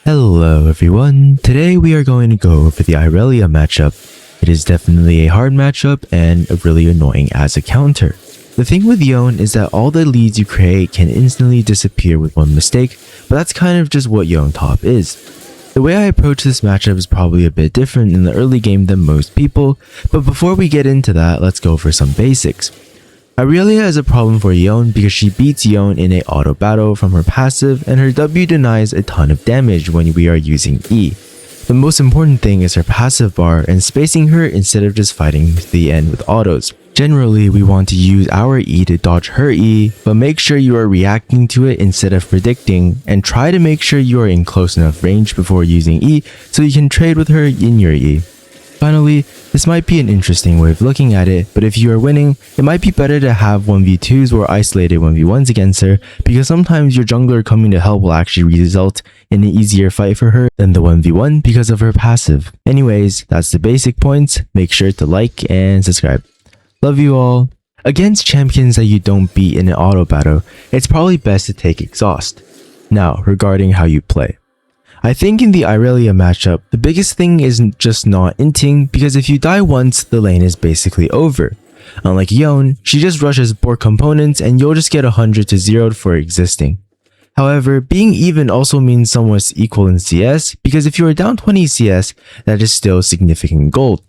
Hello everyone, today we are going to go over the Irelia matchup. It is definitely a hard matchup and really annoying as a counter. The thing with Yone is that all the leads you create can instantly disappear with one mistake, but that's kind of just what yonetop is. The way I approach this matchup is probably a bit different in the early game than most people, but before we get into that, let's go over some basics. Irelia is a problem for Yone because she beats Yone in a auto battle from her passive, and her W denies a ton of damage when we are using E. The most important thing is her passive bar and spacing her instead of just fighting to the end with autos. Generally, we want to use our E to dodge her E, but make sure you are reacting to it instead of predicting, and try to make sure you are in close enough range before using E so you can trade with her in your E. Finally, this might be an interesting way of looking at it, but if you are winning, it might be better to have 1v2s or isolated 1v1s against her, because sometimes your jungler coming to help will actually result in an easier fight for her than the 1v1 because of her passive. Anyways, that's the basic points. Make sure to like and subscribe. Love you all. Against champions that you don't beat in an auto battle, it's probably best to take exhaust. Now, regarding how you play. I think in the Irelia matchup, the biggest thing is just not inting, because if you die once, the lane is basically over. Unlike Yone, she just rushes board components and you'll just get 100 to 0 for existing. However, being even also means somewhat equal in CS, because if you are down 20 CS, that is still significant gold.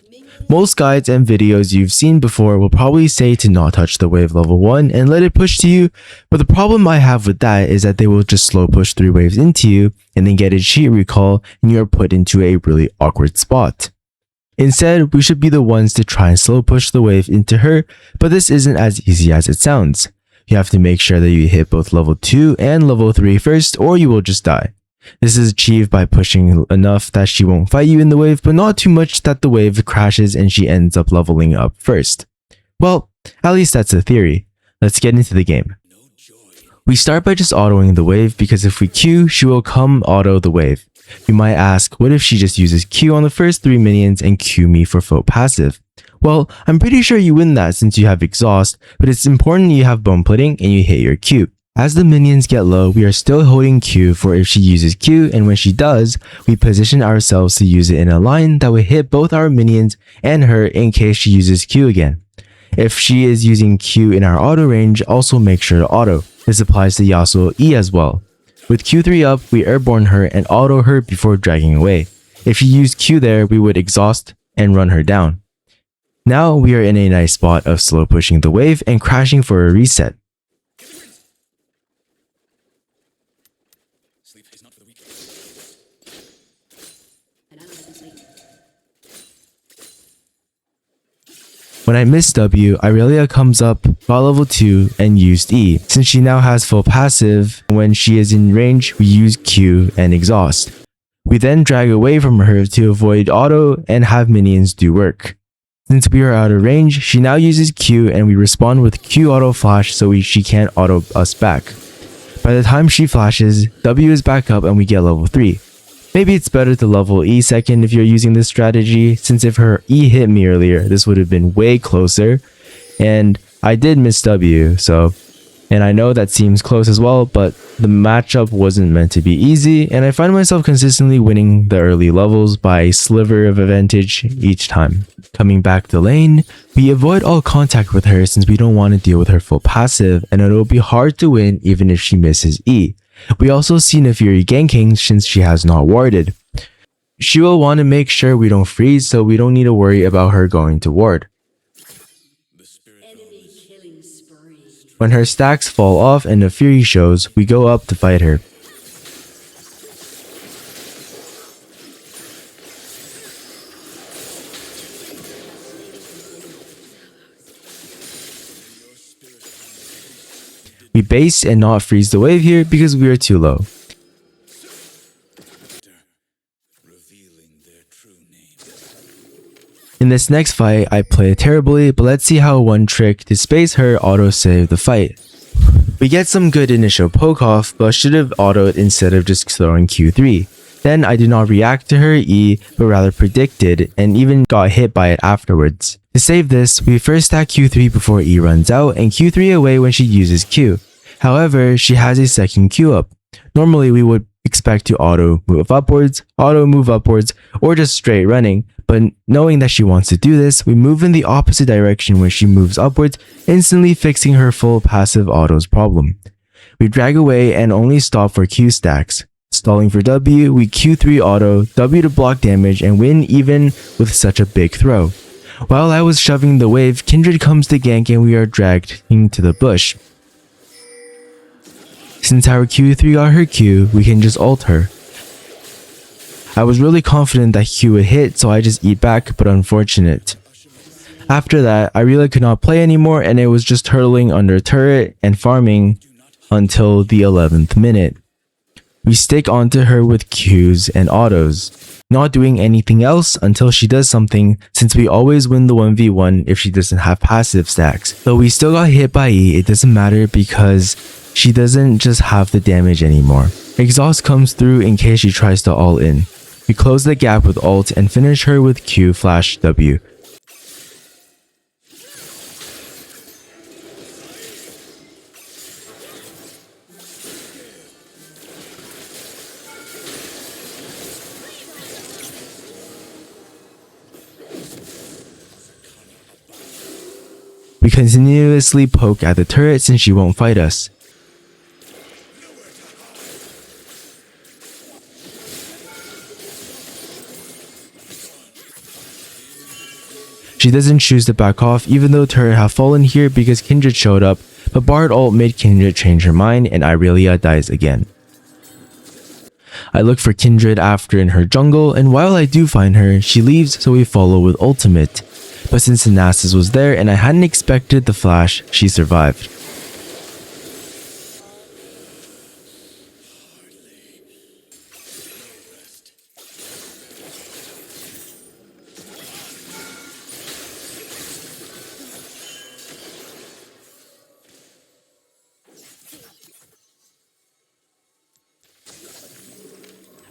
Most guides and videos you've seen before will probably say to not touch the wave level 1 and let it push to you, but the problem I have with that is that they will just slow push 3 waves into you and then get a cheat recall and you are put into a really awkward spot. Instead, we should be the ones to try and slow push the wave into her, but this isn't as easy as it sounds. You have to make sure that you hit both level 2 and level 3 first or you will just die. This is achieved by pushing enough that she won't fight you in the wave, but not too much that the wave crashes and she ends up leveling up first. Well, at least that's the theory. Let's get into the game. We start by just autoing the wave because if we Q, she will come auto the wave. You might ask, what if she just uses Q on the first 3 minions and Q me for full passive? Well, I'm pretty sure you win that since you have exhaust, but it's important you have bone plating and you hit your Q. As the minions get low, we are still holding Q for if she uses Q, and when she does, we position ourselves to use it in a line that will hit both our minions and her in case she uses Q again. If she is using Q in our auto range, also make sure to auto. This applies to Yasuo E as well. With Q3 up, we airborne her and auto her before dragging away. If she used Q there, we would exhaust and run her down. Now we are in a nice spot of slow pushing the wave and crashing for a reset. When I missed W, Irelia comes up, got level 2, and used E. Since she now has full passive, when she is in range, we use Q and exhaust. We then drag away from her to avoid auto and have minions do work. Since we are out of range, she now uses Q and we respond with Q auto flash so she can't auto us back. By the time she flashes, W is back up and we get level 3. Maybe it's better to level E second if you're using this strategy, since if her E hit me earlier, this would have been way closer. And I did miss W, and I know that seems close as well, but the matchup wasn't meant to be easy, and I find myself consistently winning the early levels by a sliver of advantage each time. Coming back to lane, we avoid all contact with her since we don't want to deal with her full passive, and it'll be hard to win even if she misses E. We also see Nefiri ganking since she has not warded. She will want to make sure we don't freeze, so we don't need to worry about her going to ward. When her stacks fall off and Nefiri shows, we go up to fight her. We base and not freeze the wave here because we are too low. In this next fight, I play terribly, but let's see how one trick to space her auto-save the fight. We get some good initial poke off, but should have autoed instead of just throwing Q3. Then I did not react to her E, but rather predicted, and even got hit by it afterwards. To save this, we first stack Q3 before E runs out, and Q3 away when she uses Q. However, she has a second Q up. Normally we would expect to auto move upwards, or just straight running. But knowing that she wants to do this, we move in the opposite direction where she moves upwards, instantly fixing her full passive autos problem. We drag away and only stop for Q stacks. Stalling for W, we Q3 auto, W to block damage, and win even with such a big throw. While I was shoving the wave, Kindred comes to gank and we are dragged into the bush. Since our Q3 got her Q, we can just ult her. I was really confident that Q would hit, so I just eat back, but unfortunate. After that, Irelia could not play anymore and it was just hurtling under turret and farming until the 11th minute. We stick onto her with Qs and autos, not doing anything else until she does something, since we always win the 1v1 if she doesn't have passive stacks. Though we still got hit by E, it doesn't matter because she doesn't just have the damage anymore. Exhaust comes through in case she tries to all in. We close the gap with ult and finish her with Q/W. We continuously poke at the turret since she won't fight us. She doesn't choose to back off even though turret have fallen here because Kindred showed up, but Bard ult made Kindred change her mind and Irelia dies again. I look for Kindred after in her jungle, and while I do find her, she leaves, so we follow with ultimate. But since the Nasus was there and I hadn't expected the flash, she survived.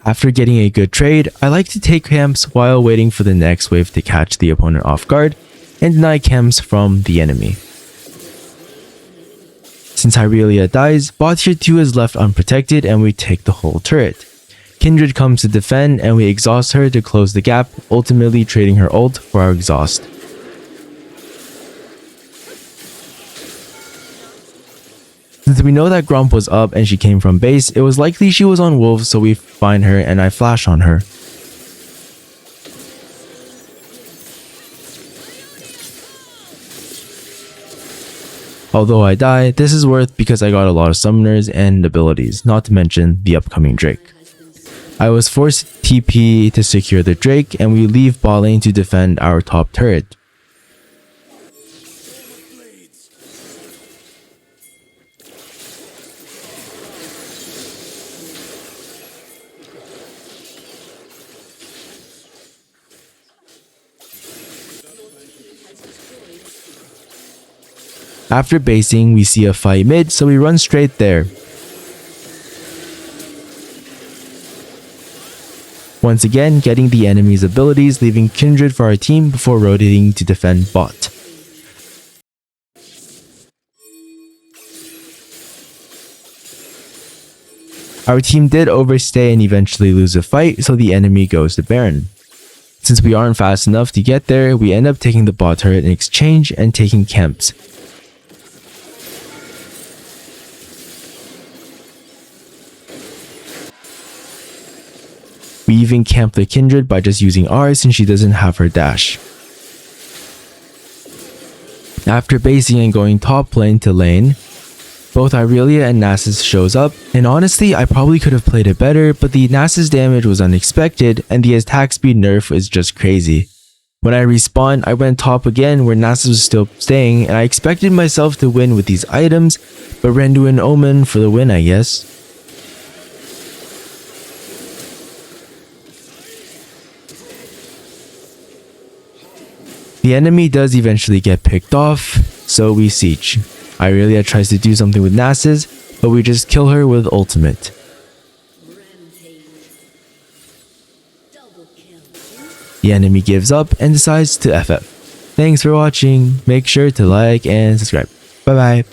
After getting a good trade, I like to take camps while waiting for the next wave to catch the opponent off guard and deny camps from the enemy. Since Irelia dies, bot tier 2 is left unprotected and we take the whole turret. Kindred comes to defend and we exhaust her to close the gap, ultimately trading her ult for our exhaust. Since we know that Gromp was up and she came from base, it was likely she was on Wolves, so we find her and I flash on her. Although I die, this is worth because I got a lot of summoners and abilities, not to mention the upcoming Drake. I was forced TP to secure the Drake and we leave bot lane to defend our top turret. After basing, we see a fight mid, so we run straight there. Once again, getting the enemy's abilities, leaving Kindred for our team before rotating to defend bot. Our team did overstay and eventually lose a fight, so the enemy goes to Baron. Since we aren't fast enough to get there, we end up taking the bot turret in exchange and taking camps. We even camp the Kindred by just using ours since she doesn't have her dash. After basing and going top lane to lane, both Irelia and Nasus shows up, and honestly I probably could have played it better, but the Nasus damage was unexpected and the attack speed nerf is just crazy. When I respawned, I went top again where Nasus was still staying and I expected myself to win with these items, but ran to an Omen for the win I guess. The enemy does eventually get picked off, so we siege. Irelia tries to do something with Nasus, but we just kill her with ultimate. The enemy gives up and decides to FF. Thanks for watching, make sure to like and subscribe. Bye bye.